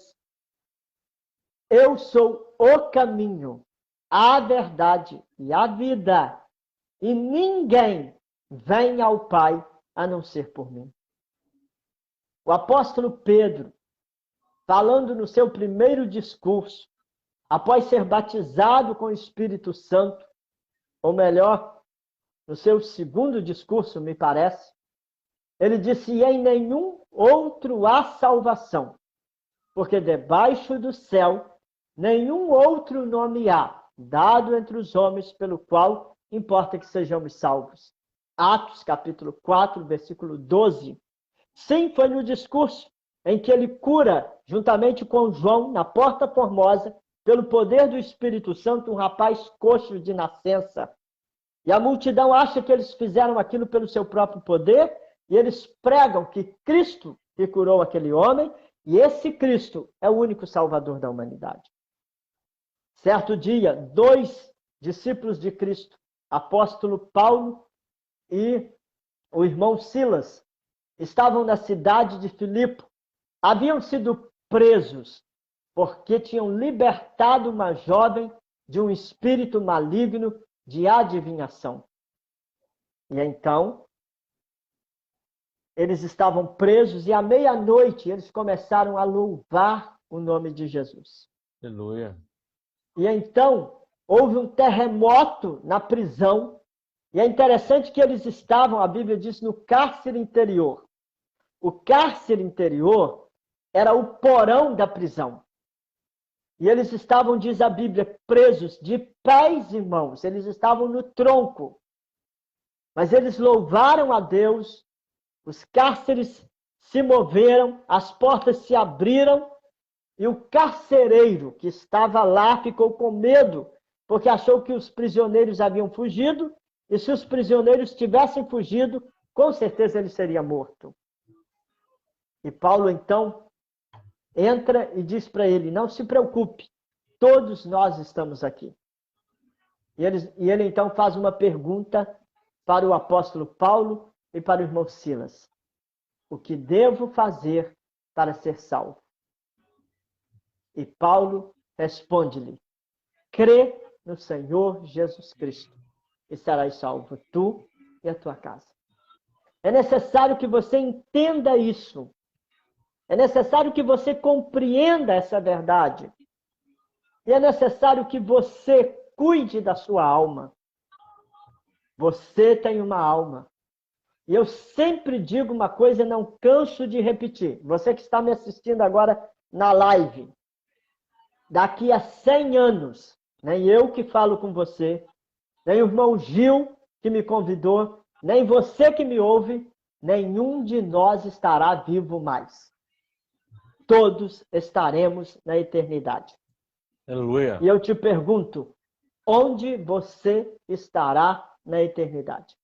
eu sou o caminho, a verdade e a vida, e ninguém vem ao Pai a não ser por mim. O apóstolo Pedro, falando no seu primeiro discurso, após ser batizado com o Espírito Santo, ou melhor, no seu segundo discurso, me parece, ele disse, em nenhum outro há salvação, porque debaixo do céu nenhum outro nome há, dado entre os homens, pelo qual importa que sejamos salvos. Atos, capítulo 4, versículo 12. Sim, foi no discurso em que ele cura, juntamente com João, na Porta Formosa, pelo poder do Espírito Santo, um rapaz coxo de nascença. E a multidão acha que eles fizeram aquilo pelo seu próprio poder, e eles pregam que Cristo que curou aquele homem, e esse Cristo é o único Salvador da humanidade. Certo dia, 2 discípulos de Cristo, apóstolo Paulo e o irmão Silas, estavam na cidade de Filipe. Haviam sido presos porque tinham libertado uma jovem de um espírito maligno de adivinhação. E então, eles estavam presos e à meia-noite eles começaram a louvar o nome de Jesus. Aleluia. E então, houve um terremoto na prisão. E é interessante que eles estavam, a Bíblia diz, no cárcere interior. O cárcere interior era o porão da prisão. E eles estavam, diz a Bíblia, presos de pés e mãos. Eles estavam no tronco. Mas eles louvaram a Deus, os cárceres se moveram, as portas se abriram, e o carcereiro que estava lá ficou com medo, porque achou que os prisioneiros haviam fugido, e se os prisioneiros tivessem fugido, com certeza ele seria morto. E Paulo, então, entra e diz para ele, não se preocupe, todos nós estamos aqui. E ele, então, faz uma pergunta para o apóstolo Paulo e para o irmão Silas. O que devo fazer para ser salvo? E Paulo responde-lhe, crê no Senhor Jesus Cristo e serás salvo tu e a tua casa. É necessário que você entenda isso. É necessário que você compreenda essa verdade. E é necessário que você cuide da sua alma. Você tem uma alma. E eu sempre digo uma coisa e não canso de repetir. Você que está me assistindo agora na live. Daqui a 100 anos, nem eu que falo com você, nem o irmão Gil que me convidou, nem você que me ouve, nenhum de nós estará vivo mais. Todos estaremos na eternidade. Aleluia. E eu te pergunto, onde você estará na eternidade?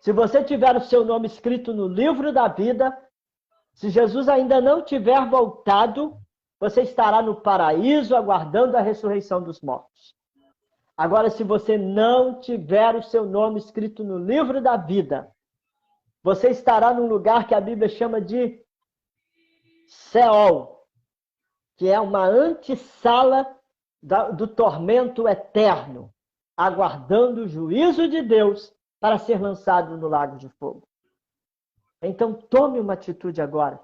Se você tiver o seu nome escrito no livro da vida, se Jesus ainda não tiver voltado, você estará no paraíso aguardando a ressurreição dos mortos. Agora, se você não tiver o seu nome escrito no livro da vida, você estará num lugar que a Bíblia chama de Seol, que é uma antessala do tormento eterno, aguardando o juízo de Deus para ser lançado no lago de fogo. Então, tome uma atitude agora.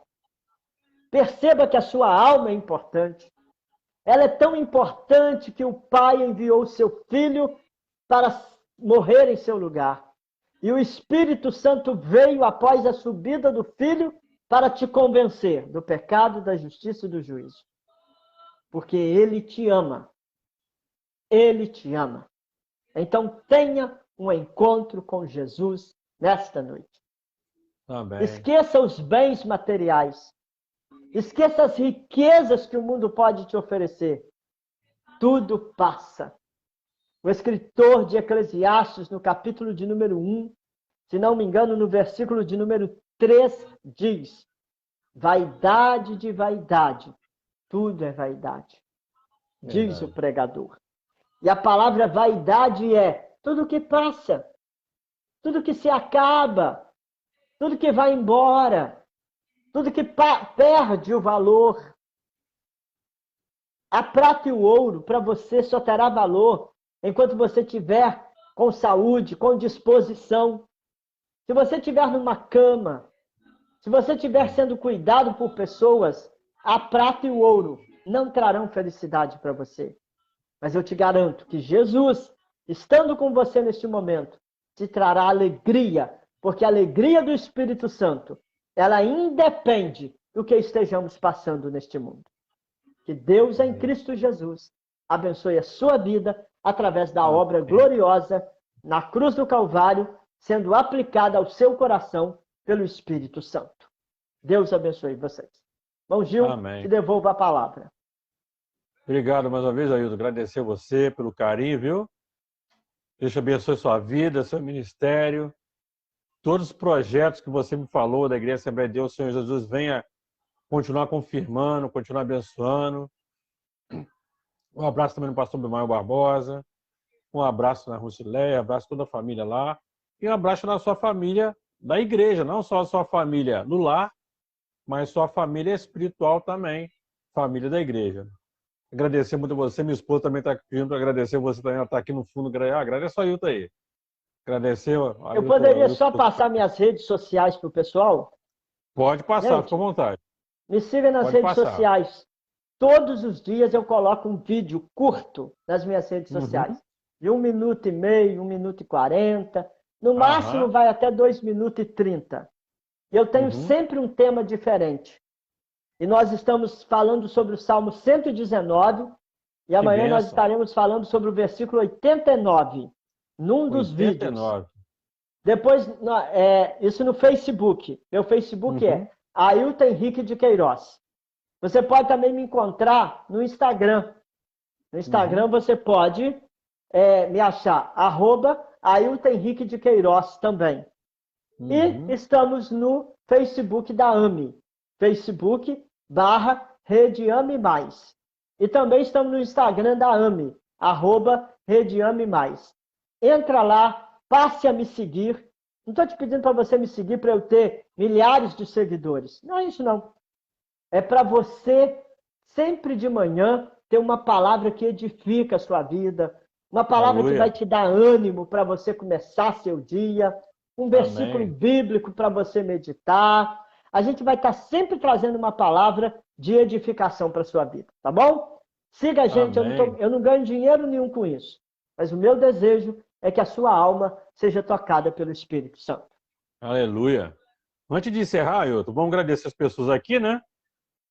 Perceba que a sua alma é importante. Ela é tão importante que o Pai enviou o seu Filho para morrer em seu lugar. E o Espírito Santo veio após a subida do Filho para te convencer do pecado, da justiça e do juízo. Porque Ele te ama. Ele te ama. Então tenha um encontro com Jesus nesta noite. Amém. Esqueça os bens materiais. Esqueça as riquezas que o mundo pode te oferecer. Tudo passa. O escritor de Eclesiastes, no capítulo de número 1, se não me engano, no versículo de número 3, diz: vaidade de vaidade, tudo é vaidade. Diz Verdade. o pregador. E a palavra vaidade é tudo que passa, tudo que se acaba, tudo que vai embora, tudo que perde o valor. A prata e o ouro para você só terá valor enquanto você tiver com saúde, com disposição. Se você estiver numa cama, se você estiver sendo cuidado por pessoas, a prata e o ouro não trarão felicidade para você. Mas eu te garanto que Jesus, estando com você neste momento, te trará alegria, porque a alegria do Espírito Santo, ela independe do que estejamos passando neste mundo. Que Deus em Cristo Jesus abençoe a sua vida através da obra gloriosa na cruz do Calvário, sendo aplicada ao seu coração pelo Espírito Santo. Deus abençoe vocês. Bom, Gil, Amém. te devolvo a palavra. Obrigado mais uma vez, Ailton. Agradecer você pelo carinho, viu? Deus abençoe sua vida, seu ministério, todos os projetos que você me falou da Igreja Assembleia de Deus, o Senhor Jesus venha continuar confirmando, continuar abençoando. Um abraço também no pastor Bimael Barbosa, um abraço na Rucileia, um abraço toda a família lá, e um abraço na sua família da igreja, não só a sua família no lar, mas sua família espiritual também, família da igreja. Agradecer muito a você, minha esposa também está pedindo para agradecer você também, ela está aqui no fundo, agradeço a Ailton aí. Agradecer a Eu poderia só passar minhas redes sociais para o pessoal? Pode passar, Gente, fica à vontade. Me siga nas Pode redes passar. sociais. Todos os dias eu coloco um vídeo curto nas minhas redes sociais. De 1 minuto e meio, 1 minuto e 40. No máximo vai até 2 minutos e 30. E eu tenho sempre um tema diferente. E nós estamos falando sobre o Salmo 119. E amanhã nós estaremos falando sobre o versículo 89. Num dos 89. vídeos. Depois, isso no Facebook. Meu Facebook é Ailton Henrique de Queiroz. Você pode também me encontrar no Instagram. No Instagram você pode me achar, @Ailton Henrique de Queiroz também. E estamos no Facebook da AME. Facebook/Rede Ame Mais. E também estamos no Instagram da AME, @Rede Ame Mais. Entra lá, passe a me seguir. Não estou te pedindo para você me seguir para eu ter milhares de seguidores. Não é isso, não. É para você, sempre de manhã, ter uma palavra que edifica a sua vida, uma palavra que vai te dar ânimo para você começar seu dia, um versículo bíblico para você meditar. A gente vai estar sempre trazendo uma palavra de edificação para a sua vida, tá bom? Siga a gente, eu não ganho dinheiro nenhum com isso, mas o meu desejo é que a sua alma seja tocada pelo Espírito Santo. Aleluia. Antes de encerrar, Ailton, vamos agradecer as pessoas aqui, né?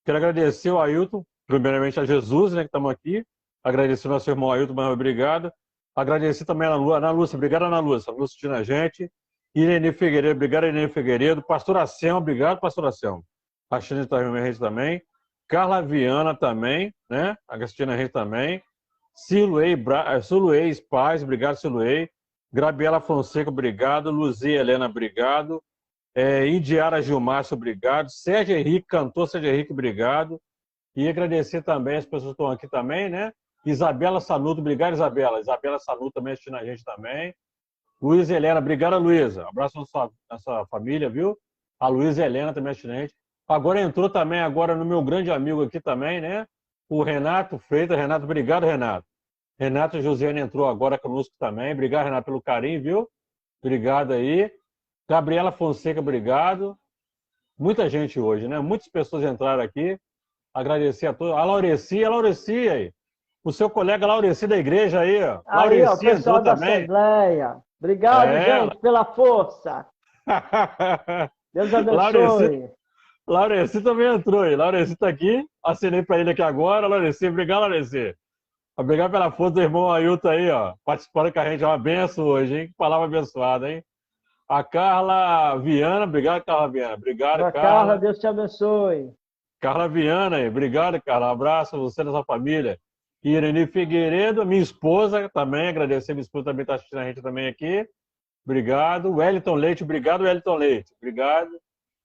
Quero agradecer ao Ailton, primeiramente a Jesus, né, que estamos aqui. Agradecer ao nosso irmão Ailton, mas obrigado. Agradecer também a Ana Lúcia, obrigado, Ana Lúcia. Ana Lúcia assistindo a gente. Irene Figueiredo, obrigado, Irene Figueiredo. Pastor Anselmo, obrigado, Pastor Anselmo. Assistindo a gente também. Carla Viana também, né? Assistindo a gente também. Siluei Paz, obrigado, Siluei. Grabiela Fonseca, obrigado. Luzia Helena, obrigado. Indiara Gilmárcio, obrigado. Sérgio Henrique, cantor Sérgio Henrique, obrigado. E agradecer também as pessoas que estão aqui também, né? Isabela Sanuto, obrigado, Isabela. Isabela Sanuto também assistindo a gente também. Luísa Helena, obrigado, Luísa. Abraço na sua família, viu? A Luísa Helena também assistindo a gente. Agora entrou também, agora no meu grande amigo aqui também, né? O Renato Freitas. Renato, obrigado, Renato. Renato Josiane entrou agora conosco também. Obrigado, Renato, pelo carinho, viu? Obrigado aí. Gabriela Fonseca, obrigado. Muita gente hoje, né? Muitas pessoas entraram aqui. Agradecer a todos. A Laureci aí. o seu colega Laureci da igreja aí, ó. Aí, ó, o Laureci pessoal entrou da também. Assembleia. Obrigado, É. gente, pela força. Deus abençoe. Laureci também entrou aí. Laureci tá aqui. Assinei para ele aqui agora. Laureci, obrigado, Laureci. Obrigado pela força do irmão Ailton aí, ó. Participando com a gente. É uma benção hoje, hein? Palavra abençoada, hein? A Carla Viana, obrigado, Carla Viana. Obrigado, Carla, Carla. Deus te abençoe. Carla Viana aí, obrigado, Carla. Um abraço a você e a sua família. Irene Figueiredo, minha esposa também, agradecer, minha esposa também está assistindo a gente também aqui. Obrigado. Wellington Leite, obrigado, Wellington Leite. Obrigado.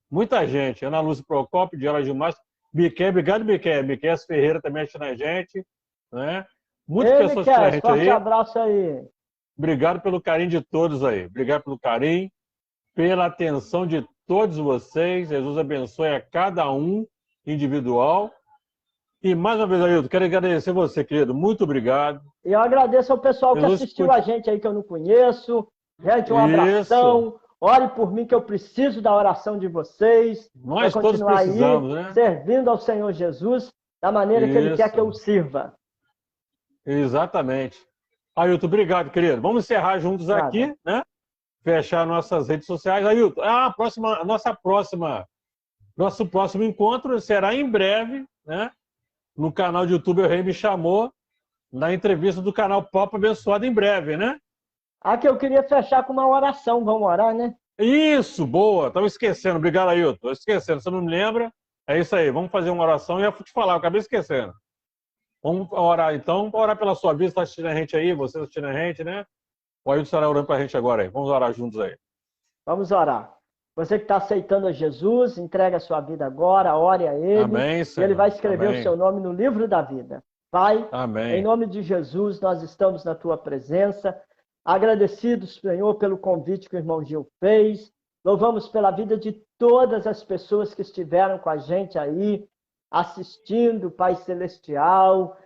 Muita gente. Ana Lúcia Procópio, Diola Gilmar, Biqué, obrigado, Biqué. Biqué Ferreira também assistindo a gente. Né? Muitas pessoas assistindo a gente forte aí. abraço aí. Obrigado pelo carinho de todos aí. Obrigado pelo carinho, pela atenção de todos vocês. Jesus abençoe a cada um individual. E mais uma vez, Ailton, quero agradecer você, querido. Muito obrigado. E eu agradeço ao pessoal que Jesus assistiu a gente aí, que eu não conheço. Gente, um abração. Ore por mim, que eu preciso da oração de vocês. Nós todos precisamos, né? Servindo ao Senhor Jesus da maneira que Ele quer que eu sirva. Exatamente. Ailton, obrigado, querido. Vamos encerrar juntos aqui, né? Fechar nossas redes sociais. Ailton, nosso próximo encontro será em breve, né? No canal de YouTube O Rei Me Chamou, na entrevista do canal Papo Abençoado em breve, né? Que eu queria fechar com uma oração. Vamos orar, né? Isso, boa. Estava esquecendo. Obrigado, Ailton. Estou esquecendo. Você não me lembra? É isso aí. Vamos fazer uma oração. Eu ia te falar, eu acabei esquecendo. Vamos orar, então. Vamos orar pela sua vida. Você está assistindo a gente aí, você está assistindo a gente, né? O Ailton estará orando para a gente agora aí. Vamos orar juntos aí. Vamos orar. Você que está aceitando a Jesus, entrega a sua vida agora, ore a Ele. Amém, Senhor. E Ele vai escrever o seu nome no livro da vida. Pai, amém. Em nome de Jesus, nós estamos na Tua presença. Agradecidos, Senhor, pelo convite que o irmão Gil fez. Louvamos pela vida de todas as pessoas que estiveram com a gente aí, assistindo, Pai Celestial,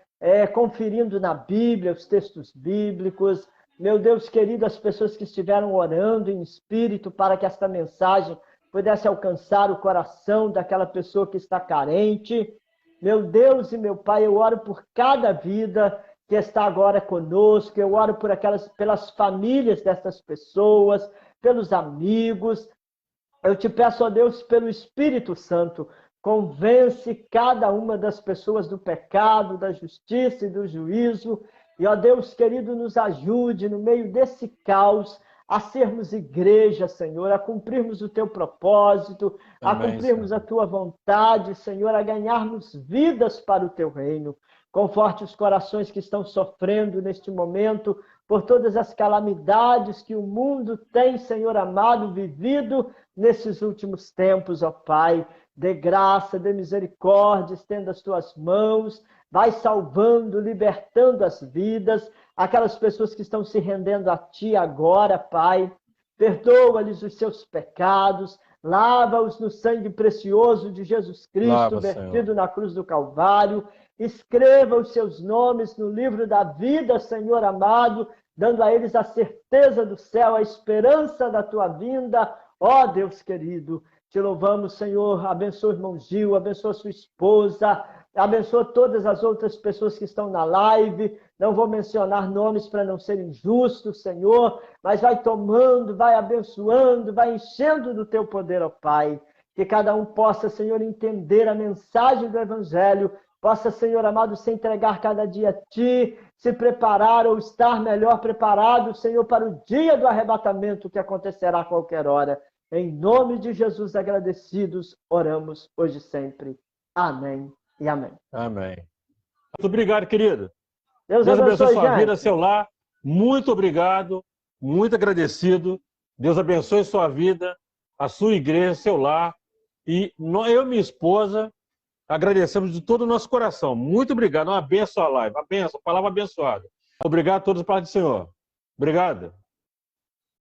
conferindo na Bíblia, os textos bíblicos. Meu Deus querido, as pessoas que estiveram orando em espírito para que esta mensagem pudesse alcançar o coração daquela pessoa que está carente. Meu Deus e meu Pai, eu oro por cada vida que está agora conosco, eu oro pelas famílias dessas pessoas, pelos amigos. Eu te peço, ó Deus, pelo Espírito Santo, convence cada uma das pessoas do pecado, da justiça e do juízo. E, ó Deus querido, nos ajude no meio desse caos a sermos igreja, Senhor, a cumprirmos o Teu propósito, a cumprirmos a Tua vontade, Senhor, a ganharmos vidas para o Teu reino. Conforte os corações que estão sofrendo neste momento por todas as calamidades que o mundo tem, Senhor amado, vivido nesses últimos tempos, ó Pai. Dê graça, dê misericórdia, estenda as Tuas mãos, vai salvando, libertando as vidas, aquelas pessoas que estão se rendendo a Ti agora, Pai. Perdoa-lhes os seus pecados, lava-os no sangue precioso de Jesus Cristo, vertido na cruz do Calvário. Escreva os seus nomes no livro da vida, Senhor amado, dando a eles a certeza do céu, a esperança da Tua vinda. Ó Deus querido, te louvamos, Senhor. Abençoa o irmão Gil, abençoa sua esposa, abençoa todas as outras pessoas que estão na live. Não vou mencionar nomes para não ser injusto, Senhor, mas vai tomando, vai abençoando, vai enchendo do Teu poder, ó Pai. Que cada um possa, Senhor, entender a mensagem do Evangelho, possa, Senhor amado, se entregar cada dia a Ti, se preparar ou estar melhor preparado, Senhor, para o dia do arrebatamento que acontecerá a qualquer hora. Em nome de Jesus, agradecidos, oramos hoje e sempre. Amém e amém. Amém. Muito obrigado, querido. Deus abençoe sua vida, seu lar. Muito obrigado, muito agradecido. Deus abençoe sua vida, a sua igreja, seu lar. E eu e minha esposa agradecemos de todo o nosso coração. Muito obrigado. Uma benção à live, uma benção, palavra abençoada. Obrigado a todos, Pai do Senhor. Obrigado.